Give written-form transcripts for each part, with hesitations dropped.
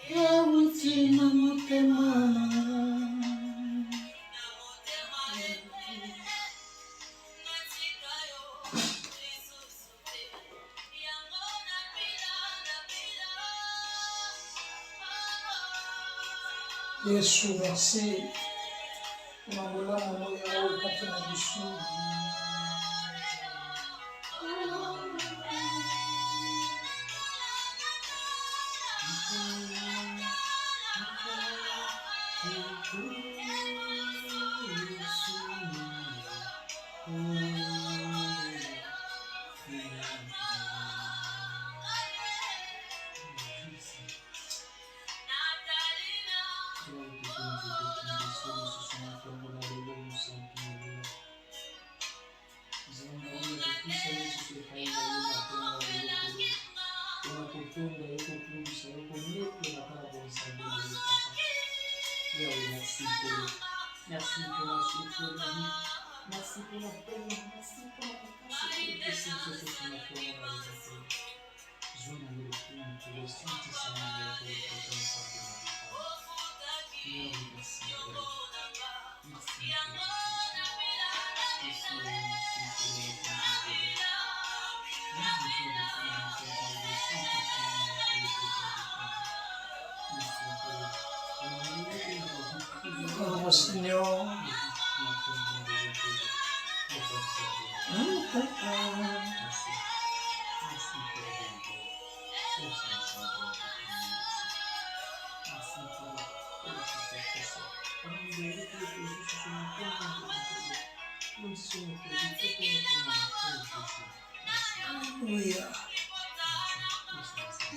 yawuti na motema Yesu, merci. Mabola mono ya okati na biso. Merci pour la suite de la vie. Merci pour la paix. Merci pour la capacité de sentir ce qu'on a fait dans la vie. Je vous demande pour le Saint-Esprit pour le prochain santé de notre Père. Merci. Merci. Oh Seigneur. Oui.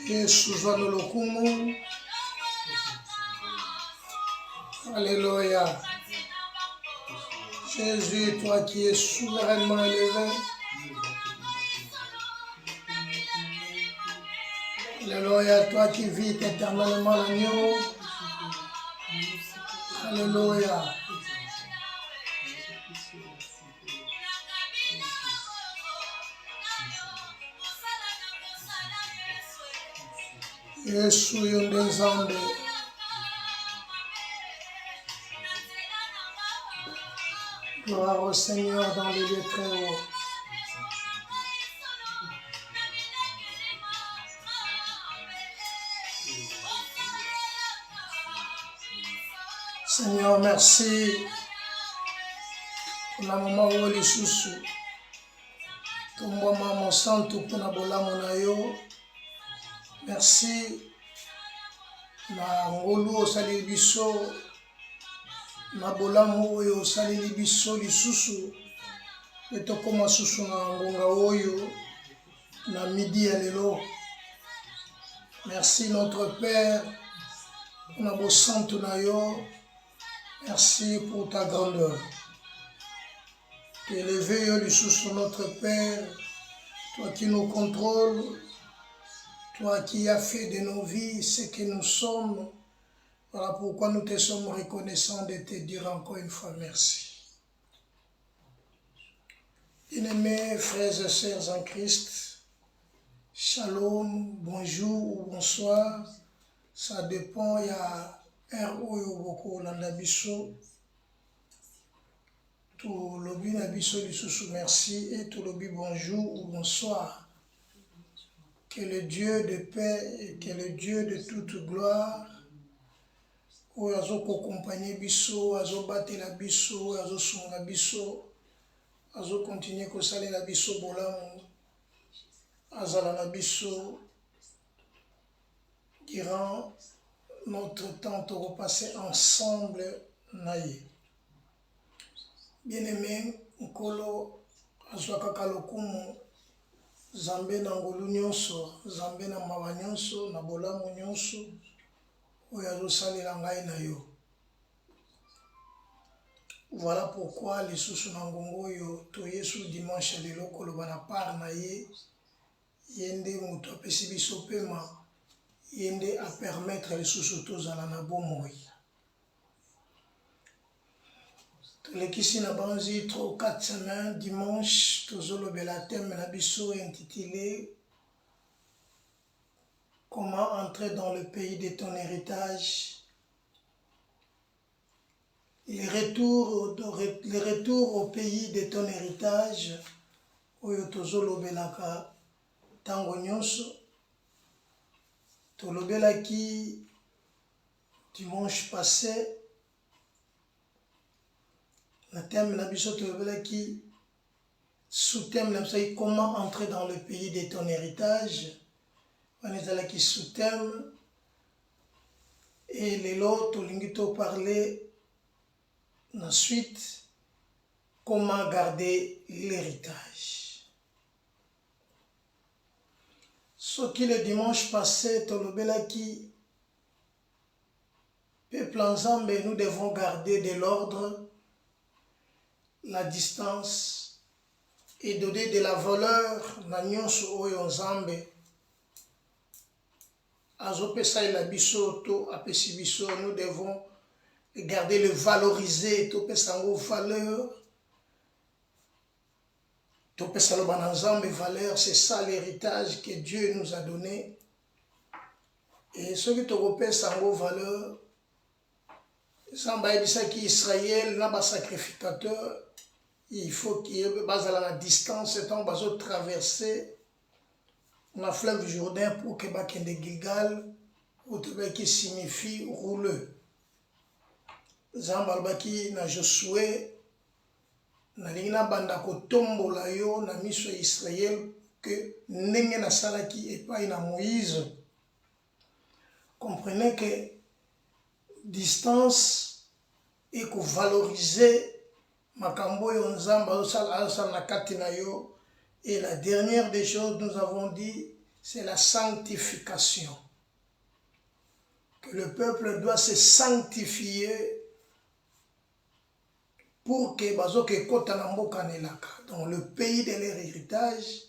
Yesu zano lokumu. Alléluia. Jésus, toi qui es souverainement élevé. Alléluia, toi qui vis éternellement l'agneau. Alléluia. Yesu yonde nzambe. Gloire au Seigneur dans les lieux très hauts. Seigneur, merci pour la maman où les sous. Tomba maman santo pour la bola monayo. Merci. Na ngolu osali biso. Na bola moyo osali biso lisusu. Etokoma susu na ngonga oyo. Na midi ya lelo. Merci notre Père. Na bo santo na yo. Merci pour ta grandeur. Élevé le sous notre Père, toi qui nous contrôles, toi qui as fait de nos vies ce que nous sommes. Voilà pourquoi nous te sommes reconnaissants de te dire encore une fois merci. Bien-aimés frères et sœurs en Christ, shalom, bonjour ou bonsoir, ça dépend, il y a R.O. Landabiso, tout lobby Nabiso Lisusu merci et tout lobby bonjour ou bonsoir. Que le Dieu de paix et que le Dieu de toute gloire, où azo accompagner biso, azo battre la biso, azo sunga biso, azo continuer ko saler la biso bolamu, azala la biso durant notre temps de repasser ensemble naïe. Bien-aimé, Nkolo azwaka lokumu Zambe na ngolu nyonso, Zambe na mawa nyonso, na bolamu nyonso, oyo azosalela ngai na yo. Voilà pourquoi lisusu na ngongo oyo toye su dimanche lelo koloba na part na ye, yende moto apesi biso pema, yende a permettre lisusu tozala na bomoi. Lekisi na banzi 3 ou 4 semaines, dimanche, tozolobela thème na biso intitulé comment entrer dans le pays de ton héritage. Les retours au pays de ton héritage, oyo tozolobelaka tango nyonso, tolobelaki dimanche passé, le thème na biso tolobelaki sous-thème na biso comment entrer dans le pays de ton héritage. On ezalaki sous-thème et lelo tolingi toparler ensuite comment garder l'héritage. Ce qui le dimanche passé tolobelaki peuple ensemble, nous devons garder de l'ordre, la distance et donner de la valeur na nyonso oyo nzambe azopesa ila biso to apesi biso. Nous devons garder le valoriser, to pesa ngo valeur, to pesa lo bananzambe valeur. C'est ça l'héritage que Dieu nous a donné. Et ceux qui te repèsent ngo valeur, Samba ebisaki Israël na ba sacrificateur, il faut qu'il y ait la distance tant bazo traverser la fleuve Jourdain pour que bakende Gilgal, ou qui signifie rouleux. Zamba baki na Josué na lingina banda ko tombola yo na miso Israël que ndenge na salaki epai na Moïse. Comprenez que distance et que valoriser makambo yo nzamba osala na kati na yo. Et la dernière des choses, nous avons dit, c'est la sanctification. Que le peuple doit se sanctifier pour que bazoke kota na mboka nelaka. Dans le pays de leur héritage,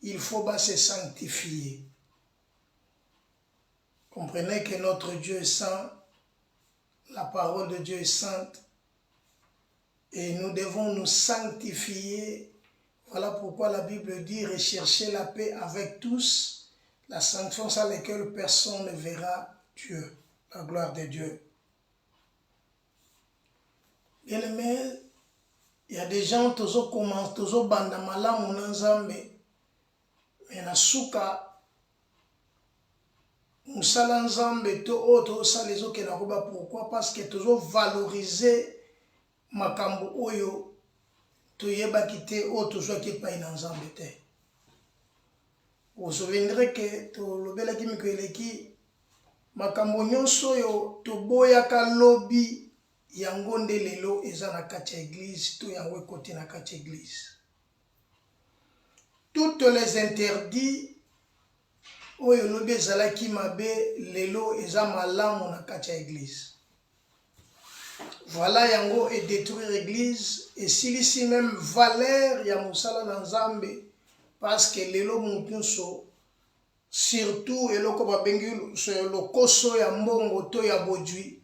il faut se sanctifier. Comprenez que notre Dieu est saint, la parole de Dieu est sainte, et nous devons nous sanctifier. Voilà pourquoi la Bible dit rechercher la paix avec tous, la sanctification sans laquelle personne ne verra Dieu, la gloire de Dieu. Bien aimé, il y a des gens qui commencent, tozo banda malamu na nzambe, mais na suka musala nzambe to oto salezo ke na koba. Pourquoi? Parce que tozo valoriser makambo oyo toyebaki te oyo tozwaki epai na nzambe te. Vous souviendrez que tolobelaki mikolo eleki makambo nyonso oyo toboyaka lobi yango nde lelo eza na kati ya église to yango ekoti na kati ya église. Toutes les interdits oyo lobi ezalaki mabe lelo eza malamu na kati ya église. Voilà yango et détruire l'église et silisi même valeur ya musala na nzambe, parce que lelo mutunso surtout eloko babengi lokoso ya mbongo to ya bodwi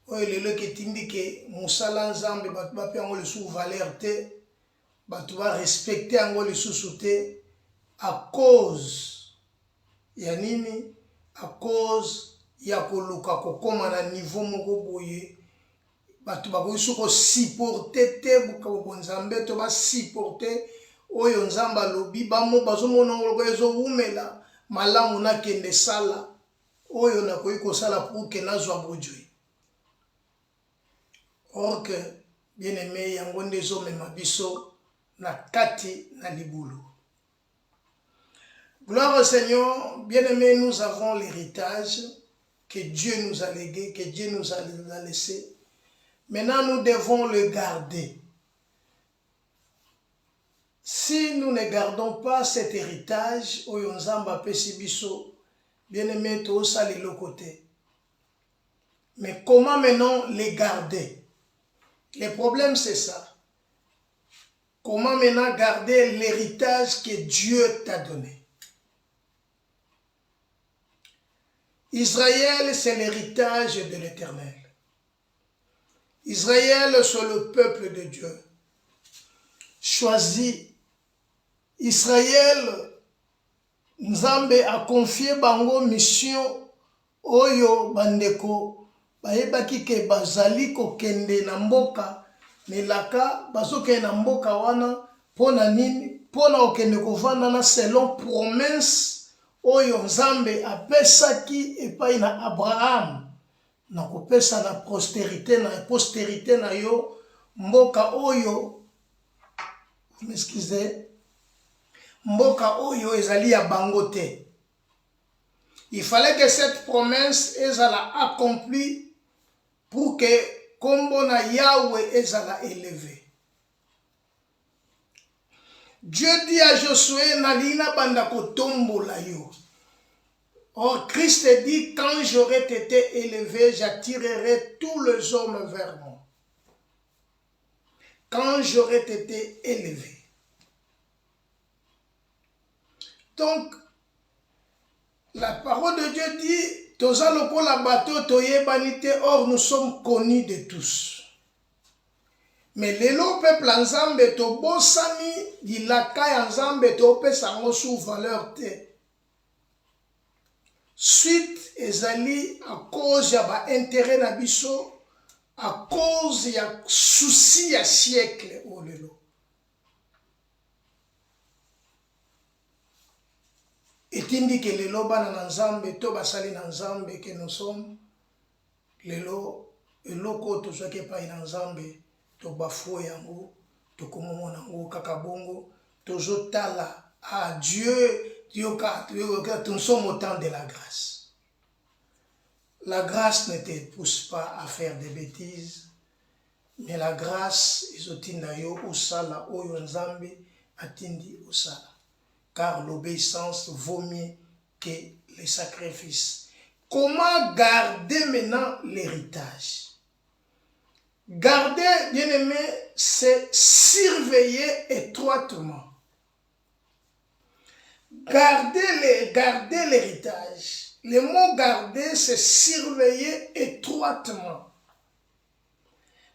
oyo lelo ketindi ke musala nzambe batu bape yango lisusu valeur te, batu ba respecter yango lisusu te à cause ya nini? À cause ya koluka kokoma na niveau moko boye. Batu bakoki ko supporter te buka nzambe to ba supporter oyo nzamba lobi bamo bazomona ngoloko ezo umela malamu na kende sala oyo na koyi ko sala pour que nazwa bodwi. Or que bien aimé yango ndezo mema biso na kati na libulu. Gloire au Seigneur, bien aimé, nous avons l'héritage que Dieu nous a légué, que Dieu nous a laissé. Maintenant, nous devons le garder. Si nous ne gardons pas cet héritage, oyo nzamba pesi biso, bien aimé, to sali le côté. Mais comment maintenant les garder? Le problème c'est ça. Comment maintenant garder l'héritage que Dieu t'a donné? Israël, c'est l'héritage de l'Éternel. Israël, c'est le peuple de Dieu. Choisi. Israël, Nzambe a confié bango mission oyo bandeko bayebaki ke bazali kokende na mboka melaka bazokende na mboka wana pona nini pona okende kovanda na selon promesse oyo Nzambe apesaki epai na Abraham na kopesa na postérité na yo mboka oyo mboka oyo ezali ya bango te. Il fallait que cette promesse ezala accomplie pour que kombo na Yahweh ezala élevé. Dieu dit à Josué nalina banda kotombola yo. Or Christ dit quand j'aurai été élevé, j'attirerai tous les hommes vers moi. Quand j'aurai été élevé. Donc, la parole de Dieu dit, toza lokola bato toyebanite, or nous sommes connus de tous. Mais lelo peuple Nzambe to bosami dilaka ya Nzambe to pesa ngo sous valeur te. Suite ezali à cause ya ba intérêt na biso, à cause ya souci ya siècle o lelo. Etindi que lelo bana na Nzambe to basali na Nzambe que nous sommes lelo eloko tozwaki epai na Nzambe to bafue yango to komomona yango kaka bongo tozotala à Dieu nous sommes au temps de la grâce. La grâce ne te pousse pas à faire des bêtises, mais la grâce ezotinda yo osala oyo Nzambe atindi osala. Car l'obéissance vaut mieux que les sacrifices. Comment garder maintenant l'héritage? Garder, bien aimé, c'est surveiller étroitement. Garder l'héritage. Le mot garder, c'est surveiller étroitement.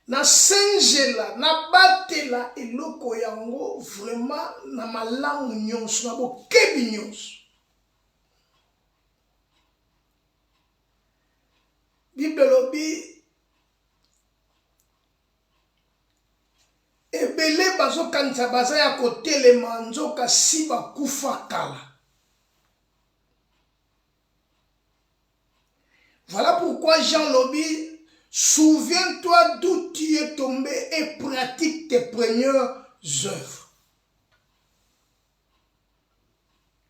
Na sengela, na batela eloko yango vraiment na malamu nyonso, na bokebi nyonso. Bible lobi ebele bazokanisa baza ya kotelema nzoka si bakufa kala. Voilà pourquoi Jean lobi souviens-toi d'où tu es tombé et pratique tes premières œuvres.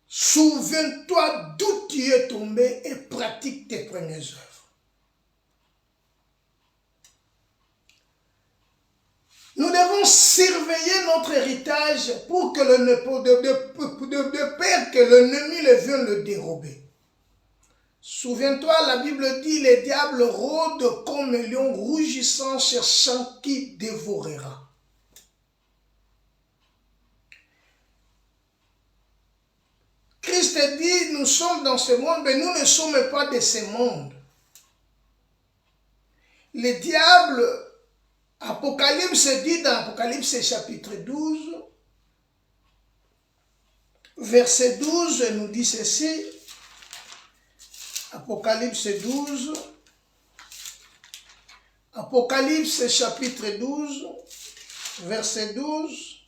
Souviens-toi d'où tu es tombé et pratique tes premières œuvres. Nous devons surveiller notre héritage pour que de peur que l'ennemi ne vienne le dérober. Souviens-toi, la Bible dit, les diables rôdent comme un lion rougissant cherchant qui dévorera. Christ dit, nous sommes dans ce monde, mais nous ne sommes pas de ce monde. Les diables, Apocalypse dit dans Apocalypse chapitre 12, verset 12, nous dit ceci. Apocalypse 12, Apocalypse chapitre 12, verset 12,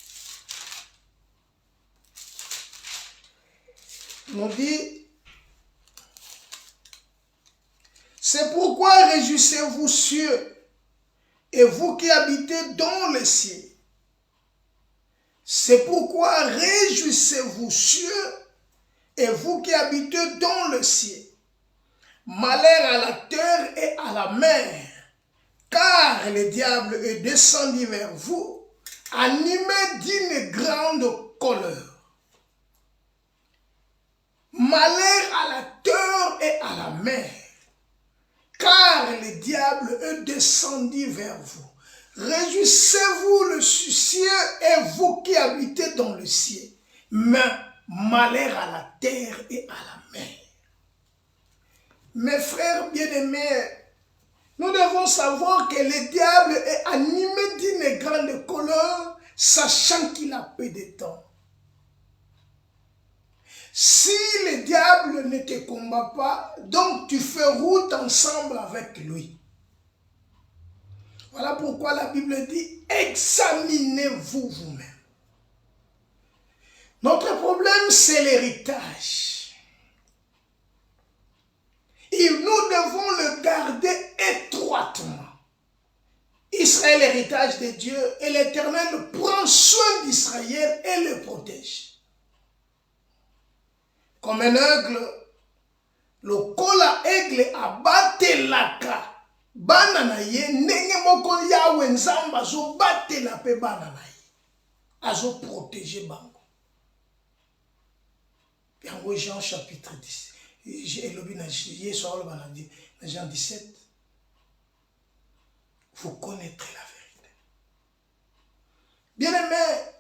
nous dit, c'est pourquoi réjouissez-vous cieux, et vous qui habitez dans les cieux. C'est pourquoi réjouissez-vous cieux, et vous qui habitez dans le ciel. Malheur à la terre et à la mer, car le diable est descendu vers vous, animé d'une grande colère. Malheur à la terre et à la mer, car le diable est descendu vers vous. Réjouissez-vous le ciel et vous qui habitez dans le ciel, mais malheur à la terre et à la mer. Mes frères bien-aimés, nous devons savoir que le diable est animé d'une grande colère, sachant qu'il a peu de temps. Si le diable ne te combat pas, donc tu fais route ensemble avec lui. Voilà pourquoi la Bible dit, examinez-vous vous-même. Notre problème, c'est l'héritage. Et nous devons le garder étroitement. Israël, l'héritage de Dieu, et l'Éternel prend soin d'Israël et le protège. Comme un aigle, le kola aigle abatelaka bana na ye ndenge moko yawe nzamba zo batela pe bana na ye azo protéger bango. Yango Jean chapitre 10 elobi na Yesu aloba na Jean 17, vous connaîtrez la vérité. Bien-aimés,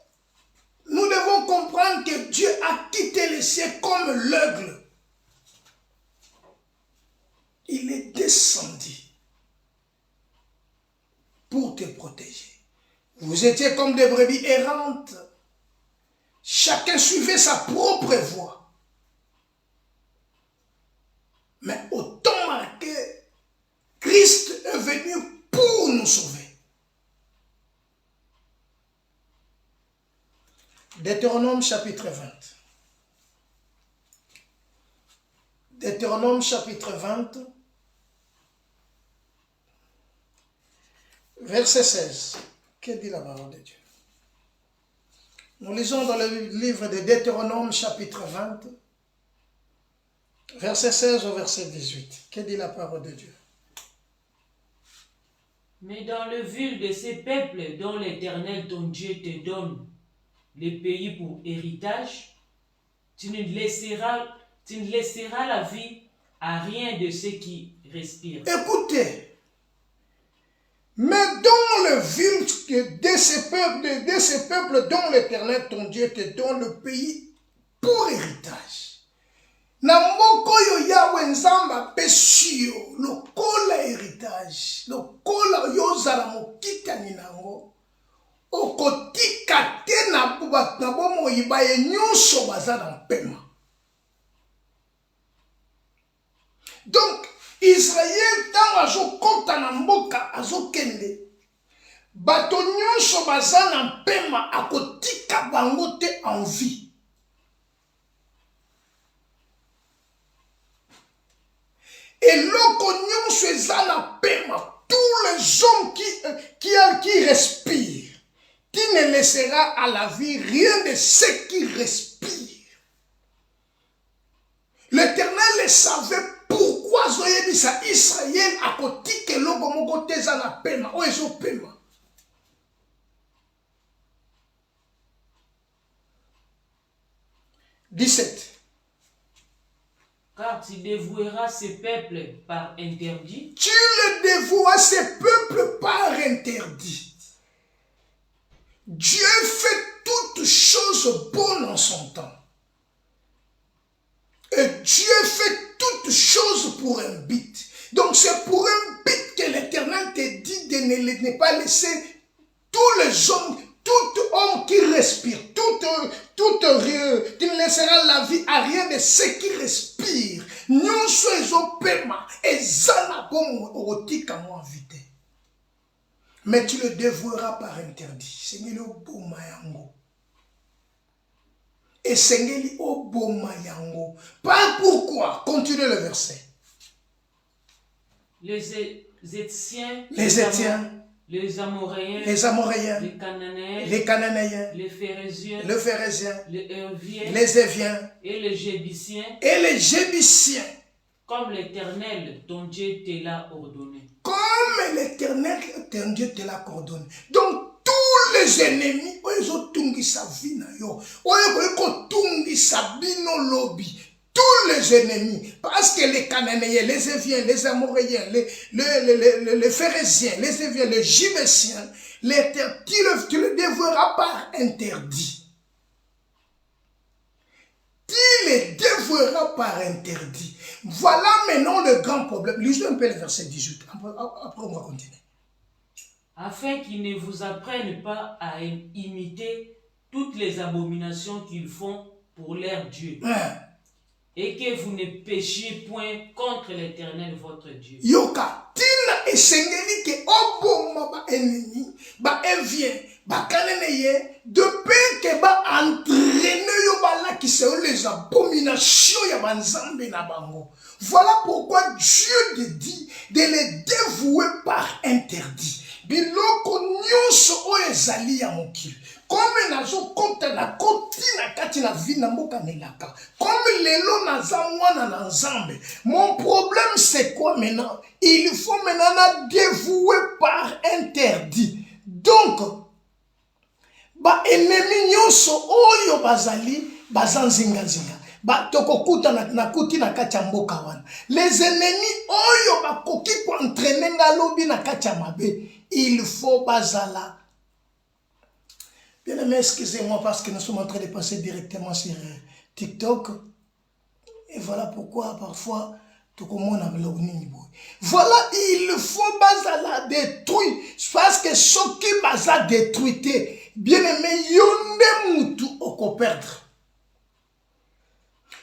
nous devons comprendre que Dieu a quitté les cieux comme l'aigle. Il est descendu pour te protéger. Vous étiez comme des brebis errantes. Chacun suivait sa propre voie. Mais au temps marqué, Christ est venu pour nous sauver. Deutéronome chapitre 20. Deutéronome chapitre 20, verset 16. Que dit la parole de Dieu? Nous lisons dans le livre de Deutéronome chapitre 20, verset 16 au verset 18. Que dit la parole de Dieu? Mais dans le vu de ces peuples dont l'Éternel ton Dieu te donne les pays pour héritage, tu ne laisseras la vie à rien de ceux qui respirent. Écoutez, mais dans le vu de ces peuples dont l'Éternel ton Dieu te donne le pays pour héritage. Na moko yo yawe nzamba pesio lokola héritage, lokola yozala mokitani nango, okotika te na bomo yibaye nyonso baza na mpema. Donc, Israël tant azokota na mboka azokende, bato nyonso baza na mpema akotika bango te en vie. Et l'ocognon se la pema, tous les hommes qui respirent, qui ne laissera à la vie rien de ceux qui respirent. L'Éternel le savait pourquoi Zoyebisa Israël a côté que l'ogomoko teza la pema, ou ezo pema. « 17. Car tu dévoueras ces peuples par interdit. Tu le dévoueras ces peuples par interdit. Dieu fait toutes choses bonnes en son temps. Et Dieu fait toutes choses pour un but. Donc c'est pour un but que l'Éternel te dit de ne pas laisser tous les hommes, tout homme qui respire, tu ne laisseras la vie à rien de ceux qui respirent. Nyonso ezopema ezana bomo otika mo vite. Mais tu le dévoueras par interdit. Sengeli oboma yango. Et sengeli oboma yango. Pas pourquoi. Continue le verset. Les Étiens, les Amoréens, les Cananéens, les Phérésiens, les Éviens, et les Jébusiens, comme l'Éternel, ton Dieu, te l'a ordonné. Comme l'Éternel, ton Dieu, te l'a ordonné. Donc, tous les ennemis, ils ont tungi sa vie na yo. Ils ont tungi sa bino lobby. Tous les ennemis, parce que les Cananéens, les Éviens, les Amoréens, les Phérésiens, les Éviens, les Jébusiens, tu le dévoreras par interdit. Tu les dévoreras par interdit. Voilà maintenant le grand problème. Lisez un peu le verset 18. Après, on va continuer. Afin qu'ils ne vous apprennent pas à imiter toutes les abominations qu'ils font pour leur Dieu. Ouais. et que vous ne péchiez point contre l'Éternel votre Dieu. Yoka, tina esengeli ke oboma ba ennemi, ba evien, ba kaneneye, de peur que ba entraîner yo ba la qui sont les abominations ya banzambe na bango. Voilà pourquoi Dieu te dit de les dévouer par interdit. Biloko nyonso o ezali ya mokili. Comme nazo konta na koti na kati na vie na mboka melaka. Comme lelo naza mwana na nzambe. Mon problème c'est quoi maintenant? Il faut maintenant dévouer par interdit. Donc, ba ennemi nyonso oyo bazali bazanzinga nzinga. Ba tokokuta na kuti na kati ya mboka wana. Les ennemis oyo bakoki ko entraîner nga lobi na kati ya mabe. Il faut bazala. Bien aimé, excusez-moi parce que nous sommes en train de passer directement sur TikTok. Et voilà pourquoi parfois tout le monde a voilà, il faut bazala détruire. Parce que ce qui baza détruité, bien aimé, yonde mutu oko perdre.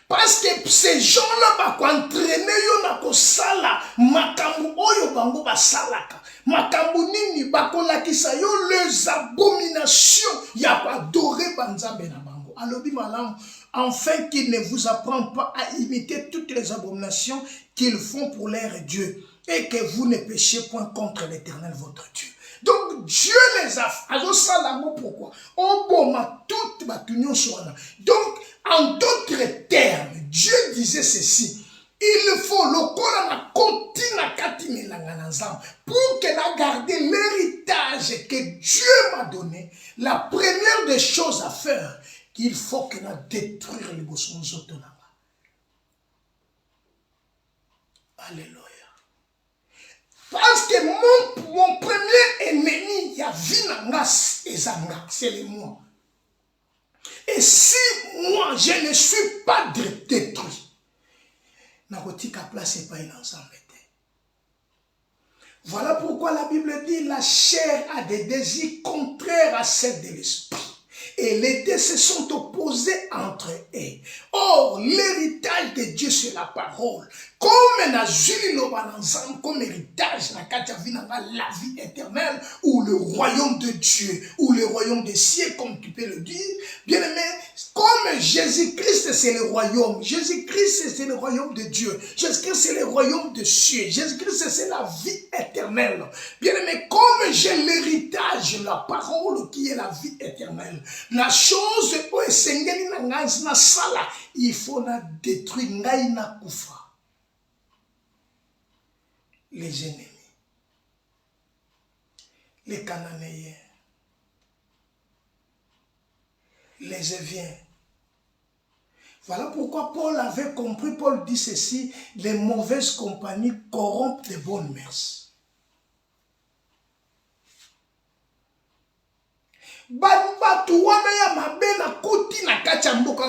Parce que ces gens-là vont entraîner yo na ko sala makambu oyo bango ba salaka. Makambu nini bakolakisa yo les abominations ya ko adorer banzambe na bango. Alobi malamu, afin qu'il ne vous apprend pas à imiter toutes les abominations qu'ils font pour leur Dieu et que vous ne péchiez point contre l'Éternel votre Dieu. Donc Dieu les a fait. Alors ça l'amour pourquoi? Oh bon, ma toute ma tunion soit là. Donc en d'autres termes, Dieu disait ceci. Il faut le corps à continue pour qu'elle a gardé l'héritage que Dieu m'a donné. La première des choses à faire, qu'il faut qu'elle a détruire les bossons autonoma. Alléluia. Parce que mon premier ennemi, il y a Vinangas et Zanga, c'est les moi. Et si moi, je ne suis pas détruit, Nakotika place n'est pas une ensemble. Voilà pourquoi la Bible dit la chair a des désirs contraires à celles de l'esprit. Et les deux se sont opposés entre eux. Or, l'héritage de Dieu, c'est la parole. Comme comme héritage, la vie éternelle, ou le royaume de Dieu, ou le royaume des cieux, comme tu peux le dire. Bien aimé, comme Jésus-Christ, c'est le royaume. Jésus-Christ, c'est le royaume de Dieu. Jésus-Christ, c'est le royaume de cieux. Jésus-Christ, c'est la vie éternelle. Bien aimé, comme j'ai l'héritage, la parole qui est la vie éternelle, la chose il faut la détruire. Les ennemis, les Cananéens, les Éviens. Voilà pourquoi Paul avait compris, Paul dit ceci, les mauvaises compagnies corrompent les bonnes mœurs.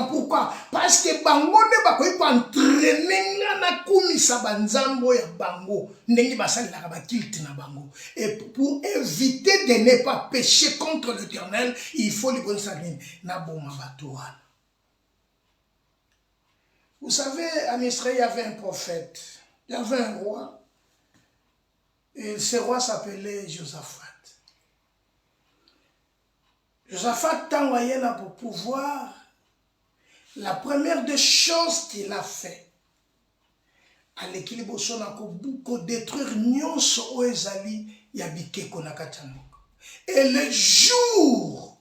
Pourquoi? Parce que bango ne bakoki entraîner na kumisa banzambo ya bango ndenge basalelaka bakilte na bango. Et pour éviter de ne pas pécher contre l'Éternel, il faut les bonnes salines na boma batoana. Vous savez, en Israël, il y avait un prophète, il y avait un roi, et ce roi s'appelait Josaphat. Josaphat t'envoyait là pour pouvoir. La première des choses qu'il a fait, à l'équilibre son akobouko détruire nyonso oezali yabike konakachamoko. Et le jour,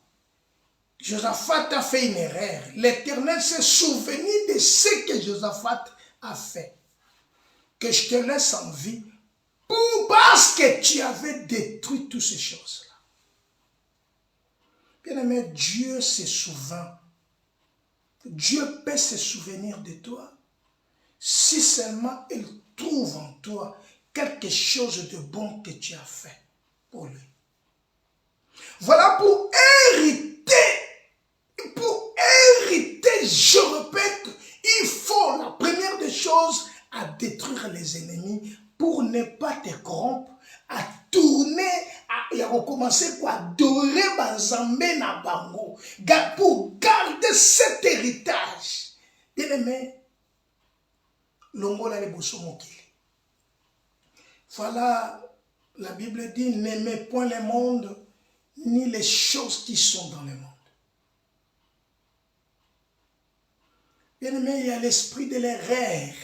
Josaphat a fait une erreur. L'Éternel s'est souvenu de ce que Josaphat a fait. Que je te laisse en vie parce que tu avais détruit toutes ces choses. Bien-aimé, Dieu se souvient. Dieu peut se souvenir de toi si seulement il trouve en toi quelque chose de bon que tu as fait pour lui. Voilà pour hériter, je répète, il faut la première des choses à détruire les ennemis pour ne pas te corrompre, à tourner, à recommencer pour adorer Banzambe na bango, pour garder cet héritage. Bien aimé, longola le boso mokili. Voilà, la Bible dit, n'aimez point le monde, ni les choses qui sont dans le monde. Bien-aimé, il y a l'esprit de l'erreur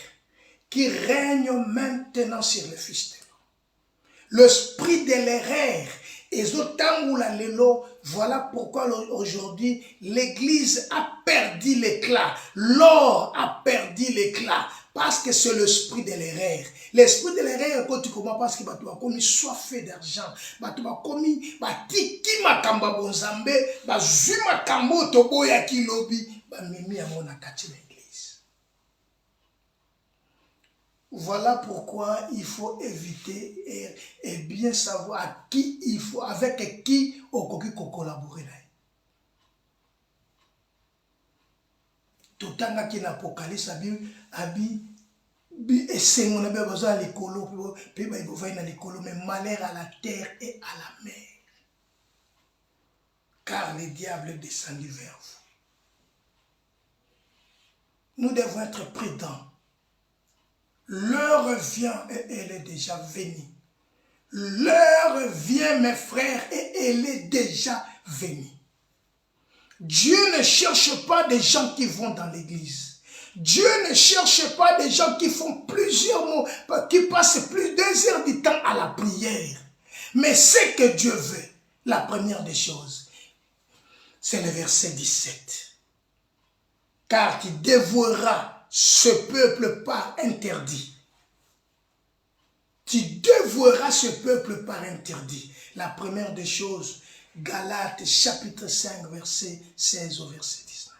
qui règne maintenant sur le fils de l'homme. L'esprit de l'erreur, et autant la lelo, voilà pourquoi aujourd'hui l'église a perdu l'éclat, l'or a perdu l'éclat, parce que c'est l'esprit de l'erreur. L'esprit de l'erreur, quand tu commences, parce que tu as commis soifé d'argent, tu as commis, tiki makamba bonzambe, zuma kambo tobo ya kilobi, mimi ya mona kati l'église. Voilà pourquoi il faut éviter et bien savoir à qui il faut, avec qui on peut collaborer. Tout le temps qui l'Apocalypse et c'est mon abbé besoin à l'écolo, puis il faut faire l'écolo, mais malheur à la terre et à la mer. Car le diable est descendu vers vous. Nous devons être prudents. L'heure vient et elle est déjà venue. L'heure vient, mes frères, et elle est déjà venue. Dieu ne cherche pas des gens qui vont dans l'église. Dieu ne cherche pas des gens qui font plusieurs mots, qui passent plus d'2 heures du temps à la prière. Mais ce que Dieu veut, la première des choses, c'est le verset 17. Car tu dévoueras ce peuple par interdit. Tu dévoueras ce peuple par interdit. La première des choses, Galates chapitre 5, verset 16 au verset 19.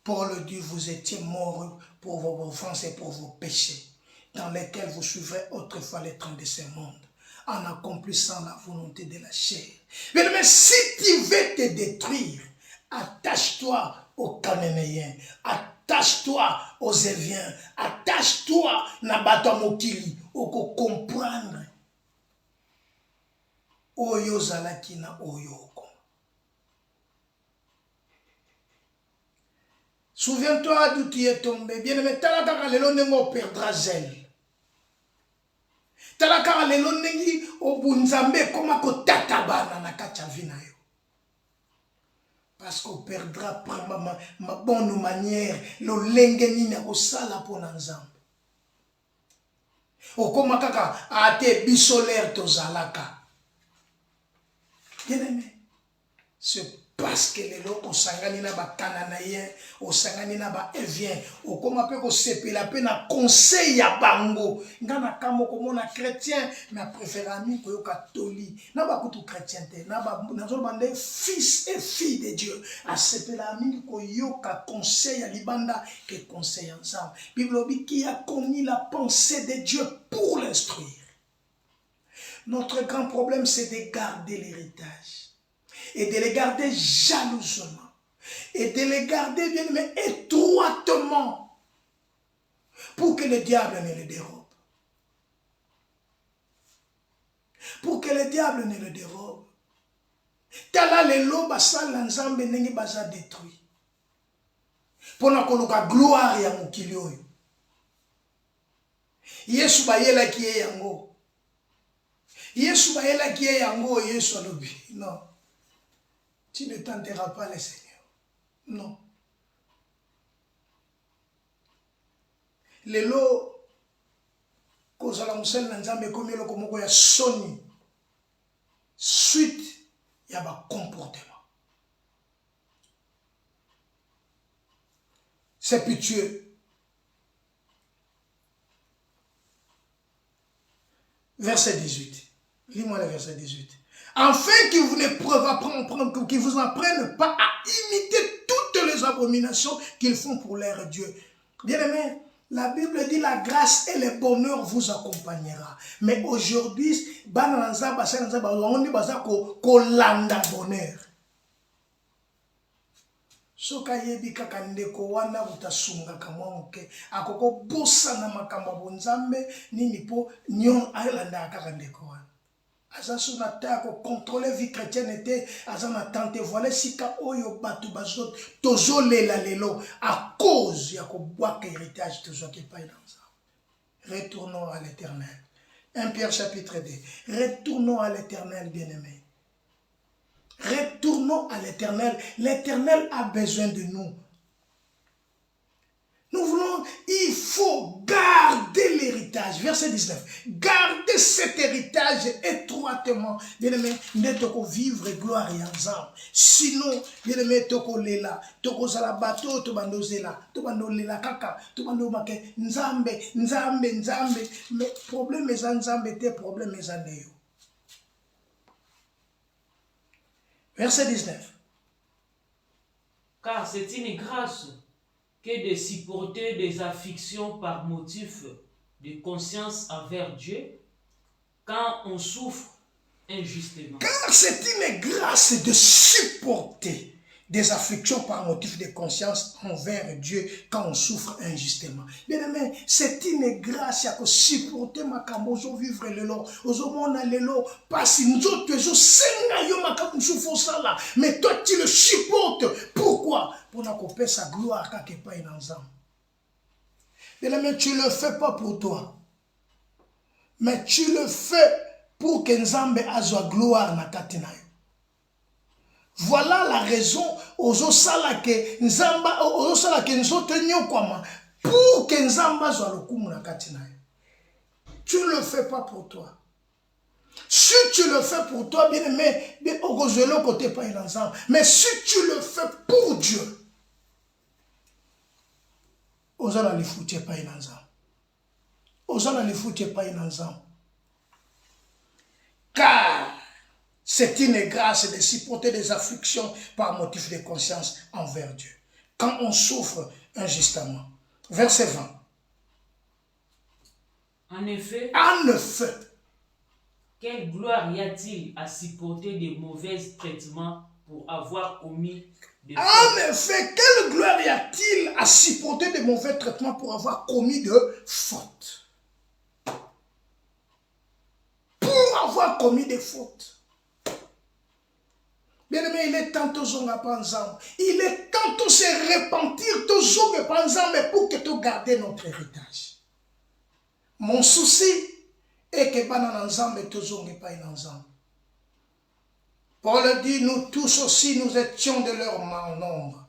Paul dit, vous étiez morts pour vos offenses et pour vos péchés, dans lesquels vous suivrez autrefois les trains de ce monde, en accomplissant la volonté de la chair. Mais si tu veux te détruire, attache-toi aux Cananéens, attache-toi aux Éviens, attache-toi na bato mokili, oko comprendre. Oyo zalaki na oyo. Souviens-toi d'où tu es tombé. Bien aimé, talaka lelo nengo perdra zèle. Talaka lelo nengi obunzambe koma ko tatabana na kacha vina yo. Parce qu'on perdra ma bonne manière, le lengeni na osala pona nzambe. Okoma kaka ate bisolaire tozalaka. Bien aimé, c'est parce que les locaux sangani na ba Cananéens, au sangani na ba Évien, au comment peut sepela pe na conseil ya bango. Ngana kamo komo na chrétien, mais préféré ami ko catholique. Na ba kutu chrétien te, na ba na zo bande fils et filles de Dieu. A sepela ami ko yoka conseil ya libanda que conseil ensemble. Bible dit qui a connu la pensée de Dieu pour l'instruire. Notre grand problème c'est de garder l'héritage. Et de les garder jalousement. Et de les garder bien, mais étroitement. Pour que le diable ne le dérobe. Pour que le diable ne le dérobe. Tala le loba sa lanzambe nengi baza détruit. Pour na koluka gloire ya mokili oyo. Yesu bayela ki ye yango. Yesu bayela ki ye yango Yesu alobi. Non. Tu ne tenteras pas le Seigneur. Non. Lelo, kozala musel na nzambe komi eloko moko ya soni. Suite ya ba comportement. C'est pitié. Verset 18. Lis-moi le verset 18. Afin qu'ils vous apprennent pas à imiter toutes les abominations qu'ils font pour leur Dieu. Bien-aimé, la Bible dit la grâce et le bonheur vous accompagnera. Mais aujourd'hui, on kolanda bonheur. Soka yebi kaka ndeko wana utasunga kamwa muke akoko bosa na makamba bonzambe nini po nyon alanda kaka ndeko wana. aza sur na terre ko contrôler vie chrétienne était aza na tante voilà sika oyo batu bazot tozo lela lelo à cause ya ko boaka héritage tozo qui pas dans ça. Retournons à l'Éternel. 1 Pierre chapitre 2. Retournons à l'Éternel, bien-aimé. Retournons à l'Éternel. L'Éternel a besoin de nous. Nous voulons, il faut garder l'héritage. Verset 19. Gardez cet héritage étroitement. Bien-aimé, ne toko vivre gloire et ensemble. Sinon, bien-aimé, toko lela, toko zala bateau, to bando zela, to bando lela kaka, to bando make, nzambe. Mais problème est nzambe, te problème est neo. Verset 19. Car c'est une grâce que de supporter des afflictions par motif de conscience envers Dieu quand on souffre injustement. Car c'est une grâce de supporter des afflictions par motif de conscience envers Dieu quand on souffre injustement. Bien aimé, c'est une grâce à supporter ma camozo vivre le long, ozo mona le long, parce que nous autres senga yo ma souffre ça là, mais toi tu le supportes. Pourquoi? Pour n'accomplir sa gloire quand il pas ensemble. Bien aimé, tu le fais pas pour toi, mais tu le fais pour que Nzambe a sa gloire na katina. Voilà la raison ozo sala ke nzamba ozo sala ke nzoto nyokwama pour que nzamba soit le kumu na katina. Tu ne le fais pas pour toi. Si tu le fais pour toi, bien aimé, bien au côté pas ensemble. Mais si tu le fais pour Dieu, ozo la le foutu pas ensemble. Ozo la le foutu pas ensemble. Car c'est une grâce de supporter des afflictions par motif de conscience envers Dieu. Quand on souffre injustement. Verset 20. En effet, quelle gloire y a-t-il à supporter des mauvais traitements pour avoir commis des fautes? En effet, quelle gloire y a-t-il à supporter des mauvais traitements pour avoir commis de fautes? Pour avoir commis des fautes. Bien-aimé, il est temps de pas ensemble. Il est temps de se repentir, de pas ensemble pour que tu gardes notre héritage. Mon souci est que pas ensemble et toujours pas ensemble. Paul dit, nous tous aussi, nous étions de leur nombre.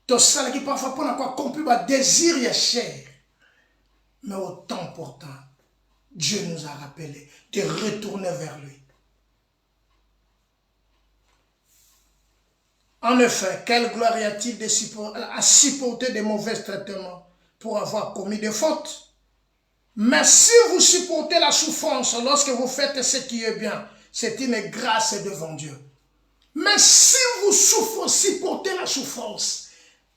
Tout ça qui parfois pour n'avoir compris un désir et chair. Mais au temps pourtant, Dieu nous a rappelé de retourner vers lui. En effet, quelle gloire y a-t-il à supporter des mauvais traitements pour avoir commis des fautes? Mais si vous supportez la souffrance lorsque vous faites ce qui est bien, c'est une grâce devant Dieu. Mais si vous supportez la souffrance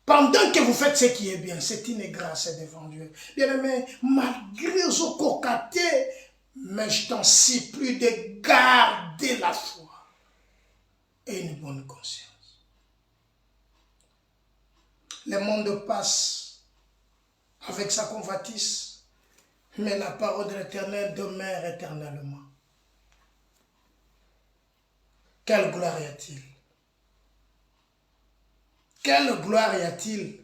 pendant que vous faites ce qui est bien, c'est une grâce devant Dieu. Bien aimé, malgré ce cocaté, mais je t'en supplie de garder la foi et une bonne conscience. Le monde passe avec sa convoitise, mais la parole de l'Éternel demeure éternellement. Quelle gloire y a-t-il? Quelle gloire y a-t-il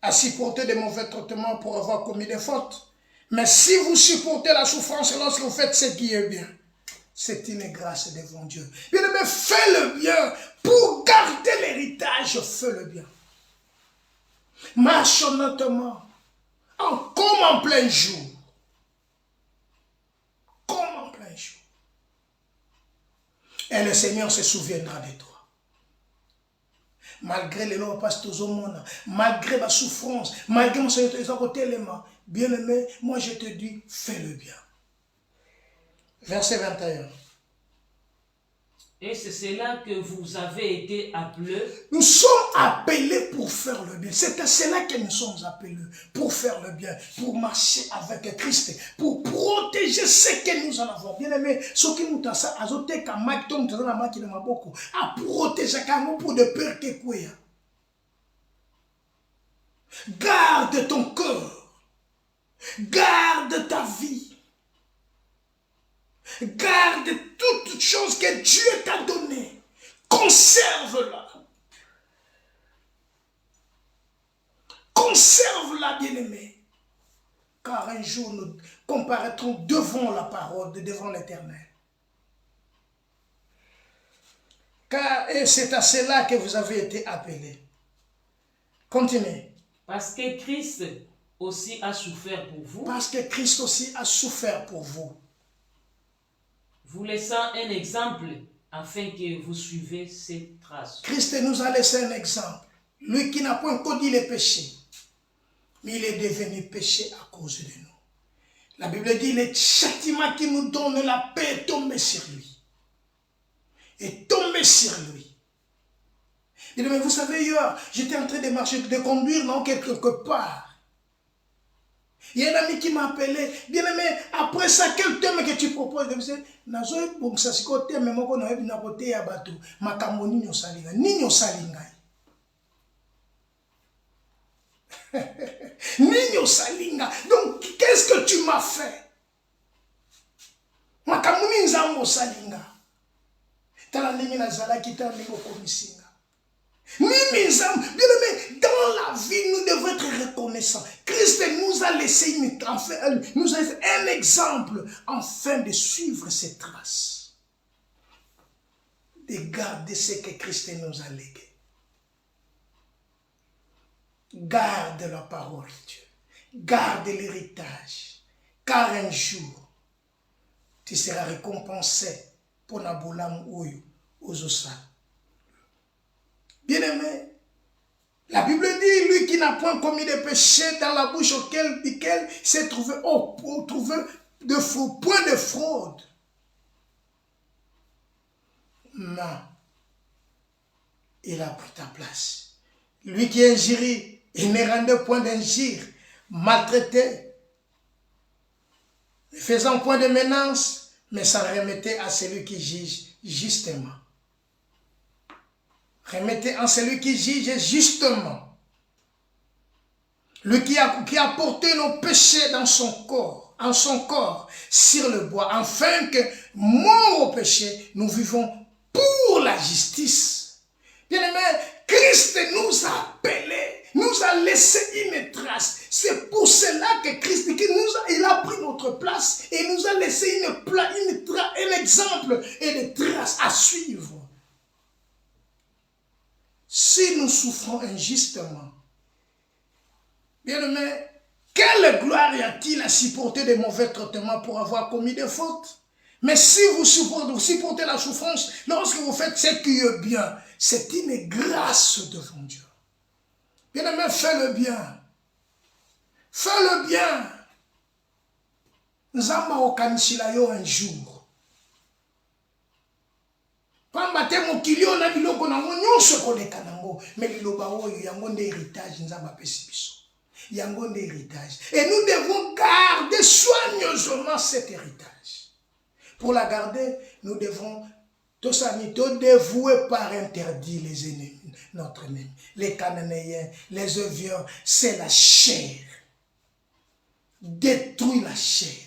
à supporter des mauvais traitements pour avoir commis des fautes? Mais si vous supportez la souffrance lorsque vous faites ce qui est bien, c'est une grâce devant Dieu. Bien-aimé, fais le bien pour garder l'héritage, fais le bien. Marche honnêtement, comme en plein jour. Comme en plein jour. Et le Seigneur se souviendra de toi. Malgré les lois pastos au monde, malgré ma souffrance, malgré mon Seigneur, bien aimé, moi je te dis, fais le bien. Verset 21. Et c'est cela que vous avez été appelés. Nous sommes appelés pour faire le bien. C'est à cela que nous sommes appelés. Pour faire le bien. Pour marcher avec Christ. Pour protéger ce que nous en avons. Bien aimé, ce qui nous a ça, à protéger pour de peur que quoi. Garde ton cœur. Garde ta vie. Garde toutes choses que Dieu t'a données. Conserve-la. Conserve-la, bien-aimé. Car un jour, nous comparaîtrons devant la parole, devant l'Éternel. Car c'est à cela que vous avez été appelés. Continuez. Parce que Christ aussi a souffert pour vous. Parce que Christ aussi a souffert pour vous. Vous laissant un exemple afin que vous suivez ses traces. Christ nous a laissé un exemple. Lui qui n'a point connu les péchés, mais il est devenu péché à cause de nous. La Bible dit, le châtiment qui nous donne la paix est tombé sur lui. Est tombé sur lui. Il dit, mais vous savez, hier, j'étais en train de marcher, de conduire dans quelque part. Il y a un ami qui m'a appelé, bien aimé, après ça, quel thème que tu proposes? Je me disais, nazo bon ça c'est côté mais moi na na côté ya bato, makambo nini osalinga, nini osalinga. Nini osalinga. Donc qu'est-ce que tu m'as fait? Makambo nini nzambo osalinga. Tala ndenge nazala kita ndenge okomisinga. Bien-aimé, dans la vie, nous devons être reconnaissants. Christ nous a laissé un exemple afin de suivre ses traces. De garder ce que Christ nous a légué. Garde la parole de Dieu. Garde l'héritage. Car un jour, tu seras récompensé pour Nabolam Oyo aux Osa. Bien-aimé, la Bible dit, lui qui n'a point commis de péché dans la bouche duquel s'est trouvé, de faux, point de fraude. Non, il a pris ta place. Lui qui injurie, il ne rendait point d'injure, maltraité, ne faisant point de menace, mais s'en remettait à celui qui juge justement. Remettez en celui qui juge justement. Lui qui a porté nos péchés dans son corps, en son corps, sur le bois, afin que, morts au péché, nous vivons pour la justice. Bien-aimé, Christ nous a appelés, nous a laissé une trace. C'est pour cela que Christ, il a pris notre place et nous a laissé un exemple et des traces à suivre. Si nous souffrons injustement, bien-aimé, quelle gloire y a-t-il à supporter de mauvais traitements pour avoir commis des fautes? Mais si vous supportez la souffrance, lorsque vous faites ce qui est bien, c'est une grâce devant Dieu. Bien-aimé, fais le bien. Fais le bien. Nzamba okanisila yo un jour. Pamba te mokilio na biloko nango nyonso koleka nango, mais liloba oyo yango nde héritage nzamba pesi biso. Yango nde héritage. Et nous devons garder soigneusement cet héritage. Pour la garder, nous devons dévouer par interdit les ennemis, notre ennemi, les Cananéens, les Éviens, c'est la chair. Détruis la chair.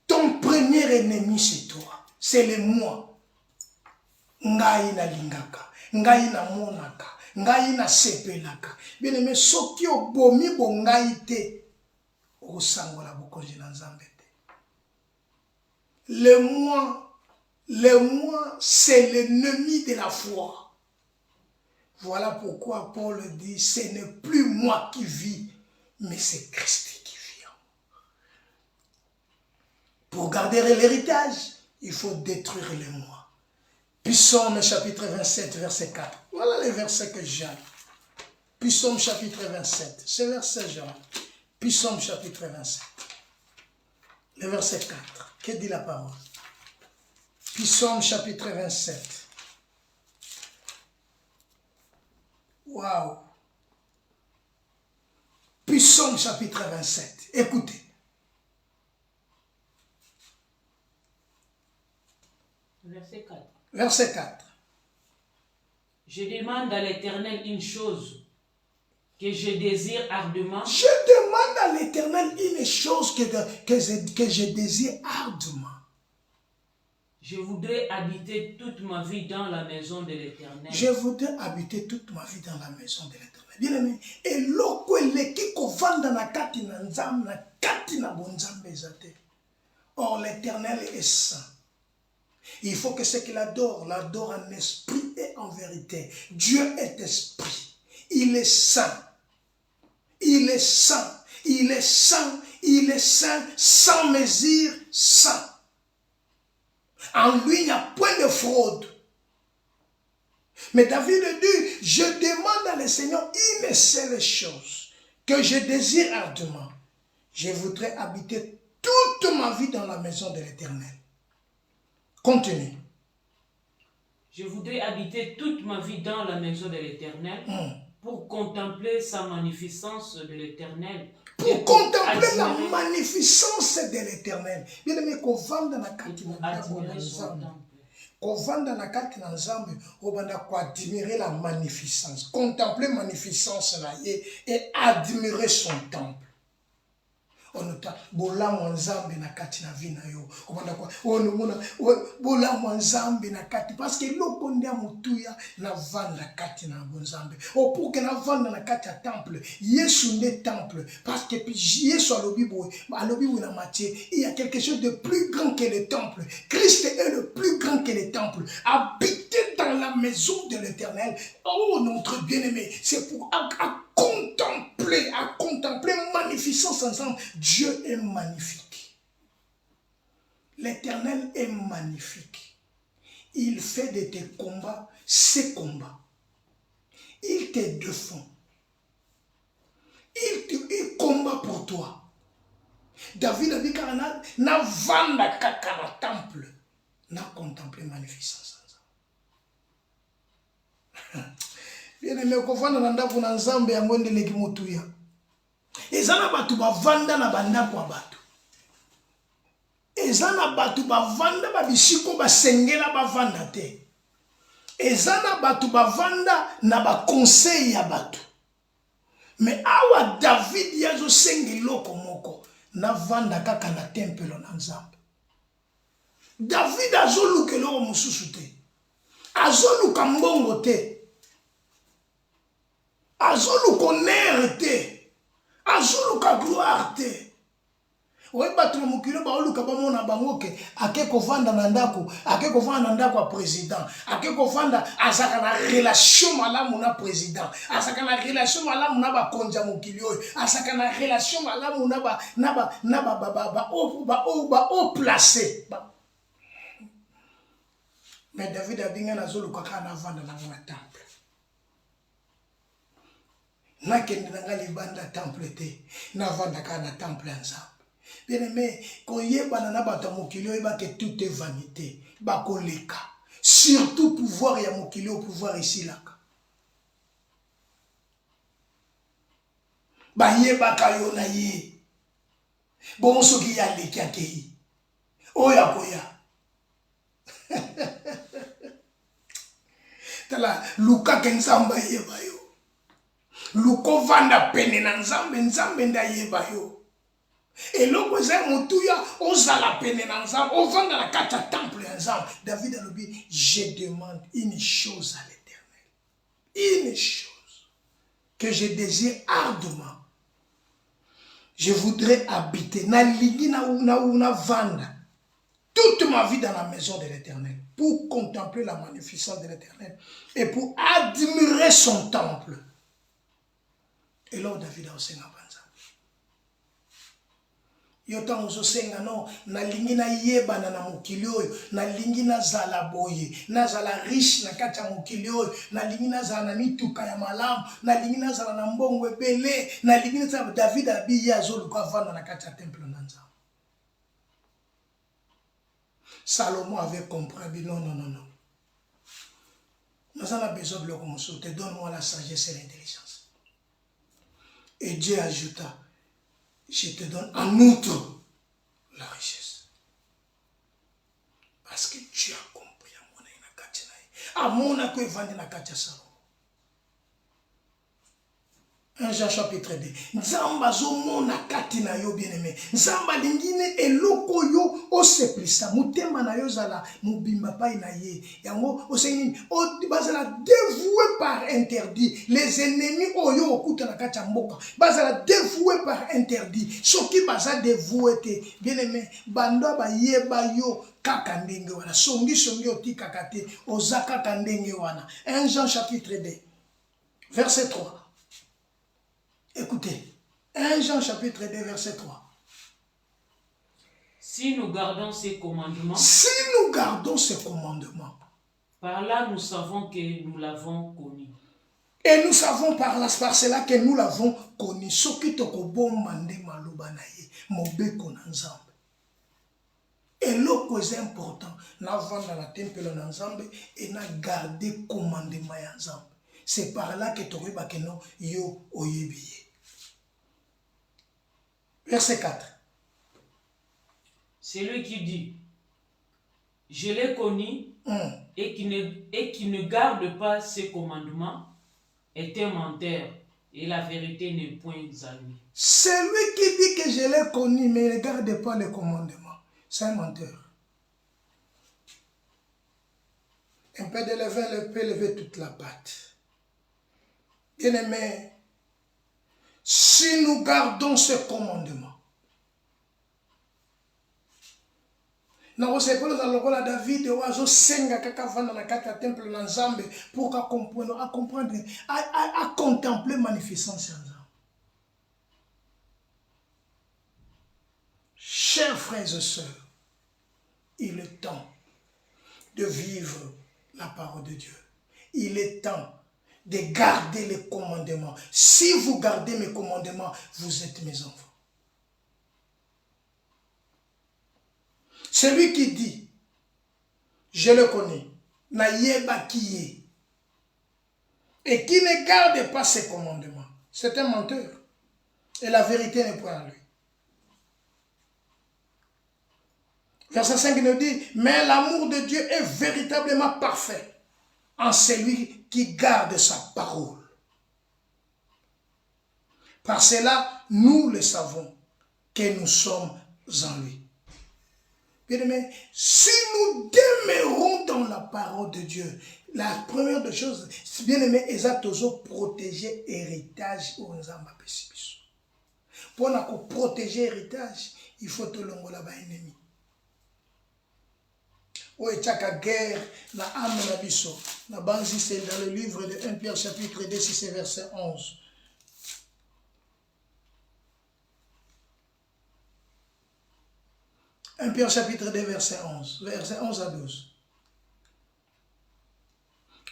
Ton premier ennemi, c'est toi. C'est le moi. Ngai na lingaka, ngai na monaka, ngai na sepelaka. Bien aimé, soki obomi bo ngai te, osangola bokonzi na nzambe te. Le moi, c'est l'ennemi de la foi. Voilà pourquoi Paul dit, ce n'est plus moi qui vis, mais c'est Christ qui vit. Pour garder l'héritage, il faut détruire le moi. Psaume chapitre 27, verset 4. Voilà les versets que j'ai. Psaume chapitre 27. C'est verset Jean. Psaume chapitre 27. Le verset 4. Que dit la parole? Psaume chapitre 27. Waouh. Psaume chapitre 27. Écoutez. Verset 4. Verset 4. Je demande à l'Éternel une chose que je désire ardemment. Je demande à l'Éternel une chose que je désire ardemment. Je voudrais habiter toute ma vie dans la maison de l'Éternel. Je voudrais habiter toute ma vie dans la maison de l'Éternel. Bien aimé, et loko eleki kovanda na kati na nzambe na kati na bonzambe ezate. Or l'Éternel est saint. Il faut que ce qu'il adore, l'adore en esprit et en vérité. Dieu est esprit. Il est saint. Il est saint. Il est saint. Il est saint sans mesure, saint. En lui, il n'y a point de fraude. Mais David dit, je demande à le Seigneur une seule chose que je désire ardemment. Je voudrais habiter toute ma vie dans la maison de l'Éternel. Continue. Je voudrais habiter toute ma vie dans la maison de l'Éternel pour contempler sa magnificence de l'Éternel. Pour contempler la magnificence de l'Éternel. Bien aimé, kovanda na kati na ndako na nzambe. Kovanda na kati na nzambe, obanda ko admirer la magnificence. Contempler la magnificence na ye et admirer son temple. Onota bolamu nzambe na kati na vie na yo. Obanda ko onomona bolamu nzambe na kati parce que loko ndia mutuya na vanda kati na bonzambe. O pour que na vanda na kati ya temple, Yesu nde temple parce que Yesu alobi na Matthieu, il y a quelque chose de plus grand que le temple. Christ est le plus grand que le temple. Habiter dans la maison de l'Éternel. Oh notre bien-aimé, c'est pour contempler magnificence ensemble. Dieu est magnifique. L'Éternel est magnifique. Il fait de tes combats ses combats. Il te défend. Il combat pour toi. David a dit qu'il n'a vanda kaka na temple, n'a contemplé magnificence ensemble. Bien aimé, kovanda na ndako na nzambe yango ndeleki mutuya. Ezana batu bavanda na bandako ya batu. Ezana batu bavanda babisiko basengela bavanda te. Ezana batu bavanda na ba conseil ya batu. Mais awa David yazo sengi loko moko na vanda kaka na temple na nzambe. David azoluka loko mususu te. Azoluka mbongo te. Azoluka honneur te. Azoluka gloire te. Oye batu na mukilo ba oluka ba mona bangoke ake kovanda na ndako, ake kovanda na ndako ya président, ake kovanda azaka na relation malamu na président, azaka na relation malamu na ba konja mukilo, azaka na relation malamu na ba placé. Mais David a binga na zoluka kana vanda na temple. Na kende na libanda temple te, na vanda kana temple ensemble. Bien aimé, quand il y a banana batamokilio, il y a que tout est vanité, bakoleka. Surtout pouvoir ya mokilio, pouvoir ici là. Ba ye bakayo na ye. Bon soki ya leki akei. Oya koya. Tala luka ke nzamba ye bayo. Luko vanda pene na nzambe nzambe nda ye bayo. Et l'autre c'est mutuya ozala pene na nzambe ovanda na kata temple ya nzambe. David a dit, je demande une chose à l'Éternel, une chose que je désire ardemment. Je voudrais habiter na ligi na vanda toute ma vie dans la maison de l'Éternel pour contempler la magnificence de l'Éternel et pour admirer son temple. Et là David a aussi Yotan ozosenga non na lingi na yebana na mokili oyo na lingi na zala boye na zala riche na kati ya mokili oyo na lingi na zala na mituka ya malamu na lingi na zala na mbongo ebele na lingi na zala David abi ya zoluka vanda na kati ya temple na Nzambe. Salomon avait compris, non. Nous avons besoin de l'homme sauter, donne-moi la sagesse et l'intelligence. Et Dieu ajouta, je te donne en outre la richesse. Parce que Dieu a compris à mon na ko vendre na katia Salomon. 1 Jean chapitre 2. Nzamba zomona kati na yo bien-aimé. Nzamba lingine eloko yo oseplisa. Mutema na yo zala mubimba pai na ye. Yango osengini bazala dévoué par interdit. Les ennemis oyo okuta na kati ya mboka bazala dévoué par interdit. Soki baza dévoué te bien-aimé bando ba yeba yo kaka ndenge wana. Songi otikaka te oza kaka ndenge wana. 1 Jean chapitre 2 verset 3. Écoutez, 1 Jean chapitre 2 verset 3. Si nous gardons ces commandements, par là nous savons que nous l'avons connu. Et nous savons par cela que nous l'avons connu. Soki tokobomba nde maloba na ye, mobeko na Nzambe. Eloko est important, na vanda na tempelo na Nzambe et na garder commandement ya Nzambe. C'est par là que tokoyeba ke no yo oyebi. Verset 4. Celui qui dit, je l'ai connu et qui ne garde pas ses commandements est un menteur et la vérité n'est point à lui. Celui qui dit que je l'ai connu mais ne garde pas les commandements, c'est un menteur. Un peu de levain peut lever toute la pâte. Bien-aimé, si nous gardons ce commandement, na osepelo za lokola David oazo senga kaka vanda na kati ya temple na Nzambe pour comprendre, à contempler magnificence ya Nzambe. Chers frères et sœurs, il est temps de vivre la parole de Dieu. Il est temps de garder les commandements. Si vous gardez mes commandements, vous êtes mes enfants. Celui qui dit, je le connais, na yeba qui est, et qui ne garde pas ses commandements, c'est un menteur. Et la vérité n'est point à lui. Verset 5 nous dit, mais l'amour de Dieu est véritablement parfait en celui qui garde sa parole. Par cela, nous le savons que nous sommes en lui. Bien-aimé, si nous demeurons dans la parole de Dieu, la première des choses, bien-aimé, est toujours protéger l'héritage au Nzamba Pessibiso. Pour protéger l'héritage, il faut te l'ongola ba ennemi. Oui, chaque guerre, la âme na biso, la banzi c'est dans le livre de 1 Pierre chapitre 2, c'est verset 11. Un Pierre chapitre 2, verset 11 à 12.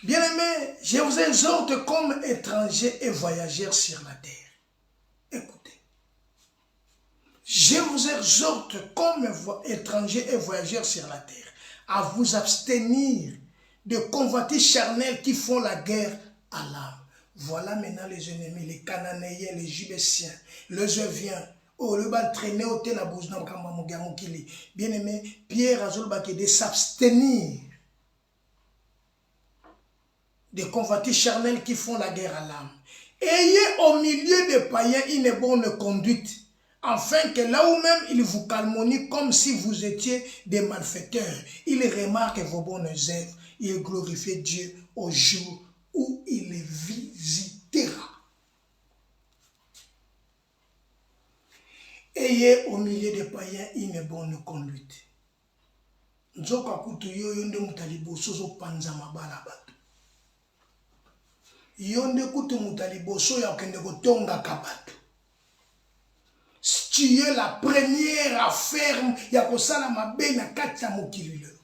Bien-aimés, je vous exhorte comme étrangers et voyageurs sur la terre. Écoutez. Je vous exhorte comme étrangers et voyageurs sur la terre à vous abstenir de convoitises charnelles qui font la guerre à l'âme. Voilà maintenant les ennemis, les Cananéens, les Jubésiens, les Éviens. Oh, le bal traîné au thé na bouzna mokili. Bien aimé, Pierre Azul Bakede s'abstenir des convoitises charnelles qui font la guerre à l'âme. Ayez au milieu des païens une bonne conduite, afin que là où même il vous calmonie comme si vous étiez des malfaiteurs, il remarque vos bonnes œuvres, il glorifie Dieu au jour où il les visitera. Ayez au milieu des païens une bonne conduite. Nzoka kutu yo yonde mutalibo sozo panza mabala bato. Yonde kutu mutalibo so ya kende kotonga kabato. Tu es la première affaire ya kosala mabe na kati ya mokili lelo.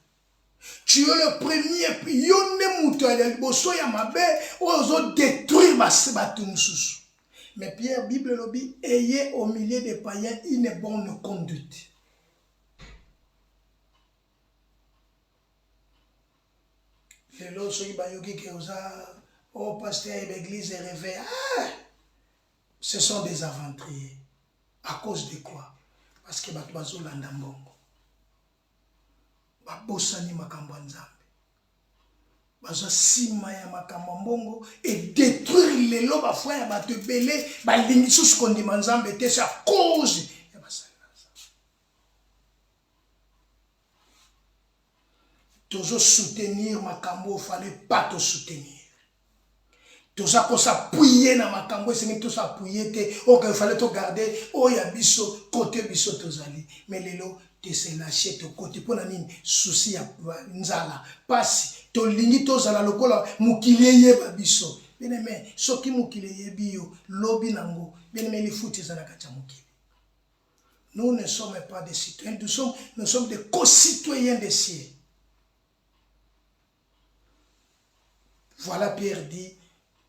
Tu es le premier yonde mutalibo so ya mabe ozo détruire bato mususu. Mais Pierre, Bible lobby, ayez au milieu des païens une bonne conduite. Les lots sont bayoki qui osa, oh pasteur et l'église est réveillée. Ce sont des aventuriers. À cause de quoi? Parce que batwazo landambongo. Babosani makambo nzambe. baza sima ya makambo mbongo et détruire les loba foi ya bato ebele balingi susu kondima nzambe te c'est à cause ya basali na nzambe. Tozo soutenir makambo fallait pas te soutenir. Toza ko s'appuyer na makambo esengi to s'appuyer te ok fallait to garder oya biso côté biso tozali mais lelo te se lâcher to côté pona nini souci ya nzala pasi to lingi tozala lokola mukili yeba biso bien aimé soki mukili yebi yo lobi nango bien aimé les foot ezala kacha mukili. Nous ne sommes pas des citoyens, nous sommes des co-citoyens des cieux. Voilà Pierre dit,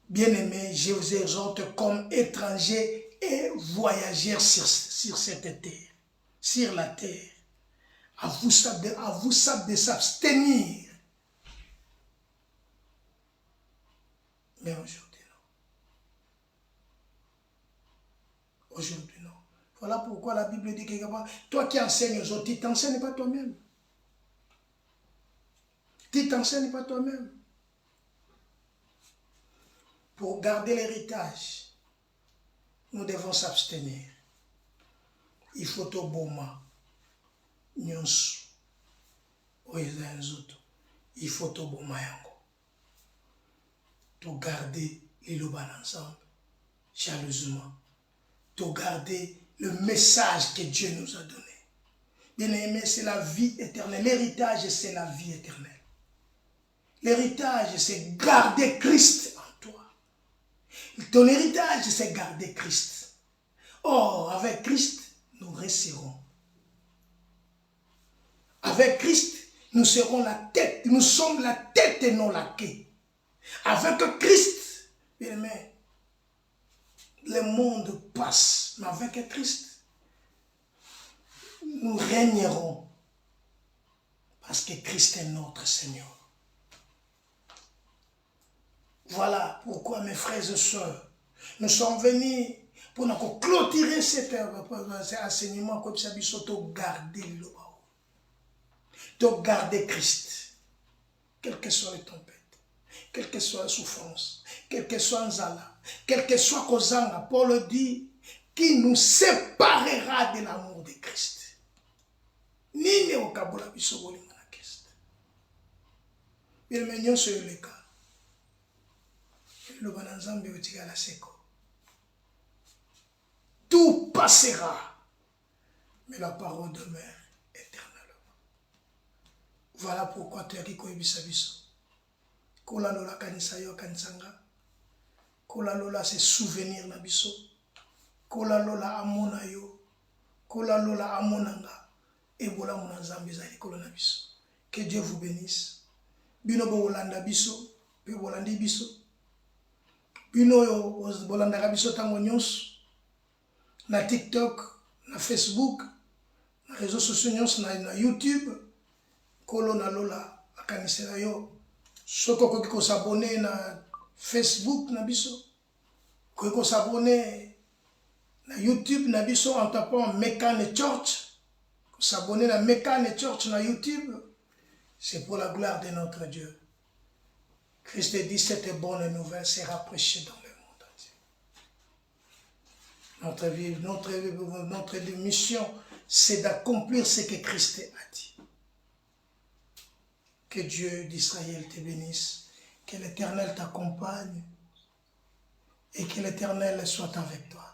bien-aimés, je vous exhorte comme étrangers et voyageurs sur cette terre, sur la terre, à vous de s'abstenir. Mais aujourd'hui, non. Aujourd'hui, non. Voilà pourquoi la Bible dit quelque part, toi qui enseignes aux autres, tu ne t'enseignes pas toi-même. Tu ne t'enseignes pas toi-même. Pour garder l'héritage, nous devons s'abstenir. Il faut au boma, nyonso, oeza nzoto. Il faut au boma yango. Pour garder liloba ensemble, jalousement. Pour garder le message que Dieu nous a donné. Bien aimé, c'est la vie éternelle. L'héritage, c'est la vie éternelle. L'héritage, c'est garder Christ en toi. Ton héritage, c'est garder Christ. Or, avec Christ, nous resterons. Avec Christ, nous serons la tête. Nous sommes la tête et non la queue. Avec Christ, bien aimé, le monde passe. Mais avec Christ, nous régnerons. Parce que Christ est notre Seigneur. Voilà pourquoi, mes frères et sœurs, nous sommes venus pour nous clôturer cet enseignement comme ça, pour garder le haut. De garder Christ. Quelles que soient les tempêtes, quelles que soient les souffrances, quelles que soient les zala, quelles que soient les kozanga, Paul dit, qui nous séparera de l'amour de Christ. Ni au kabola bisoboli na Christ. Bien mignon sur le cas. Le bananzambe otika la seko. Tout passera, mais la parole demeure éternellement. Voilà pourquoi tu as dit qu'on est biso. Kola lola kanisa yo kanisanga. Kola lola se souvenir na biso. Kola lola amona yo. Kola lola amonanga. Et voilà mon nzambe zali kola na biso. Que Dieu vous bénisse. Bino bo olanda biso, pe bolandi biso. Bino yo bolandaka biso tango nyonso na TikTok, na Facebook, na réseaux sociaux nyonso na YouTube. Kolo na lola akanisela yo. Soko koki ko s'abonner na Facebook na biso. Koki ko s'abonner na YouTube na biso en tapant Mekane Church. S'abonner à Mekane Church na YouTube. C'est pour la gloire de notre Dieu. Christ dit cette bonne nouvelle sera prêchée dans le monde entier. Notre mission, c'est d'accomplir ce que Christ a dit. Que Dieu d'Israël te bénisse, que l'Éternel t'accompagne et que l'Éternel soit avec toi.